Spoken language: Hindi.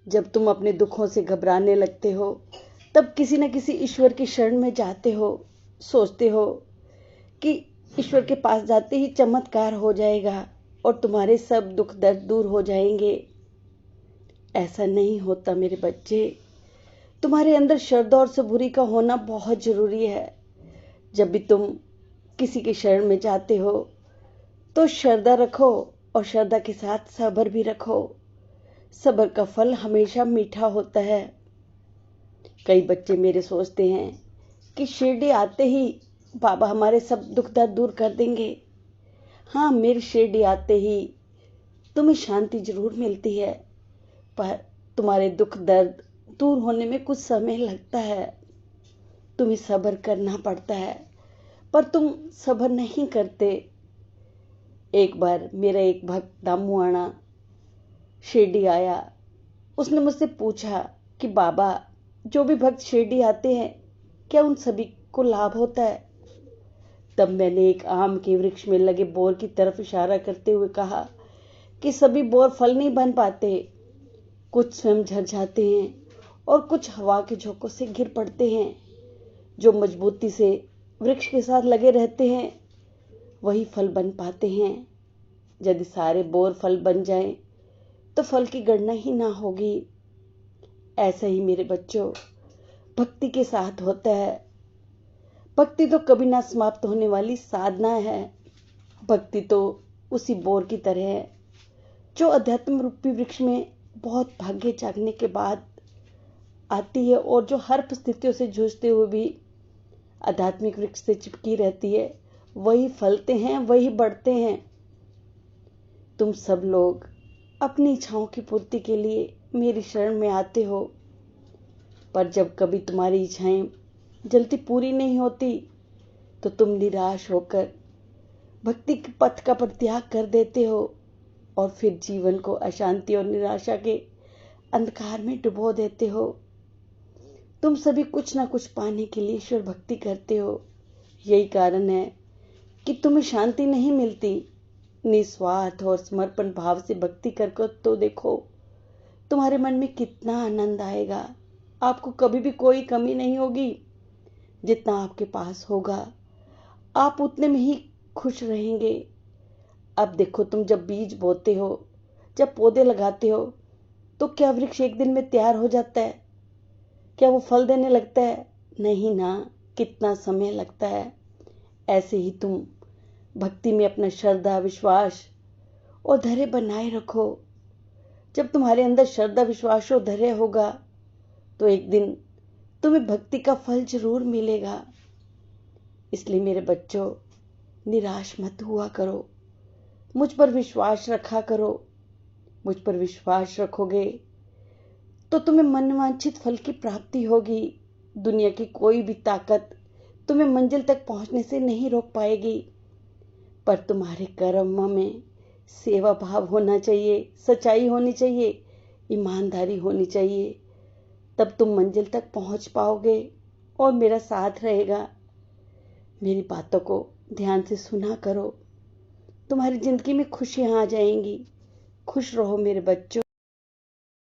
जब तुम अपने दुखों से घबराने लगते हो तब किसी न किसी ईश्वर की शरण में जाते हो, सोचते हो कि ईश्वर के पास जाते ही चमत्कार हो जाएगा और तुम्हारे सब दुख दर्द दूर हो जाएंगे। ऐसा नहीं होता मेरे बच्चे। तुम्हारे अंदर श्रद्धा और सबूरी का होना बहुत जरूरी है। जब भी तुम किसी की शरण में जाते हो तो श्रद्धा रखो और श्रद्धा के साथ सब्र भी रखो। सब्र का फल हमेशा मीठा होता है। कई बच्चे मेरे सोचते हैं कि शिरडी आते ही बाबा हमारे सब दुख दर्द दूर कर देंगे। हाँ, मेरी शिरडी आते ही तुम्हें शांति जरूर मिलती है, पर तुम्हारे दुख दर्द दूर होने में कुछ समय लगता है। तुम्हें सब्र करना पड़ता है, पर तुम सब्र नहीं करते। एक बार मेरा एक भक्त दामू आना शिरडी आया। उसने मुझसे पूछा कि बाबा, जो भी भक्त शिरडी आते हैं क्या उन सभी को लाभ होता है? तब मैंने एक आम के वृक्ष में लगे बोर की तरफ इशारा करते हुए कहा कि सभी बोर फल नहीं बन पाते। कुछ स्वयं झड़ जाते हैं और कुछ हवा के झोंकों से गिर पड़ते हैं। जो मजबूती से वृक्ष के साथ लगे रहते हैं वही फल बन पाते हैं। यदि सारे बोर फल बन जाएं तो फल की गणना ही ना होगी। ऐसा ही मेरे बच्चों भक्ति के साथ होता है। भक्ति तो कभी ना समाप्त होने वाली साधना है। भक्ति तो उसी बोर की तरह है जो अध्यात्म रूपी वृक्ष में बहुत भाग्य जागने के बाद आती है और जो हर परिस्थितियों से जूझते हुए भी आध्यात्मिक वृक्ष से चिपकी रहती है। वही फलते हैं, वही बढ़ते हैं। तुम सब लोग अपनी इच्छाओं की पूर्ति के लिए मेरी शरण में आते हो, पर जब कभी तुम्हारी इच्छाएं जल्दी पूरी नहीं होती तो तुम निराश होकर भक्ति के पथ का परित्याग कर देते हो और फिर जीवन को अशांति और निराशा के अंधकार में डुबो देते हो। तुम सभी कुछ ना कुछ पाने के लिए ईश्वर भक्ति करते हो। यही कारण है कि तुम्हें शांति नहीं मिलती। निस्वार्थ और समर्पण भाव से भक्ति करके तो देखो, तुम्हारे मन में कितना आनंद आएगा। आपको कभी भी कोई कमी नहीं होगी। जितना आपके पास होगा आप उतने में ही खुश रहेंगे। अब देखो, तुम जब बीज बोते हो, जब पौधे लगाते हो, तो क्या वृक्ष एक दिन में तैयार हो जाता है? क्या वो फल देने लगता है? नहीं ना, कितना समय लगता है। ऐसे ही तुम भक्ति में अपना श्रद्धा, विश्वास और धैर्य बनाए रखो। जब तुम्हारे अंदर श्रद्धा, विश्वास और धैर्य होगा तो एक दिन तुम्हें भक्ति का फल जरूर मिलेगा। इसलिए मेरे बच्चों, निराश मत हुआ करो। मुझ पर विश्वास रखा करो। मुझ पर विश्वास रखोगे तो तुम्हें मनवांछित फल की प्राप्ति होगी। दुनिया की कोई भी ताकत तुम्हें मंजिल तक पहुंचने से नहीं रोक पाएगी, पर तुम्हारे कर्म में सेवा भाव होना चाहिए, सच्चाई होनी चाहिए, ईमानदारी होनी चाहिए। तब तुम मंजिल तक पहुंच पाओगे और मेरा साथ रहेगा। मेरी बातों को ध्यान से सुना करो। तुम्हारी जिंदगी में खुशियां आ जाएंगी। खुश रहो मेरे बच्चों।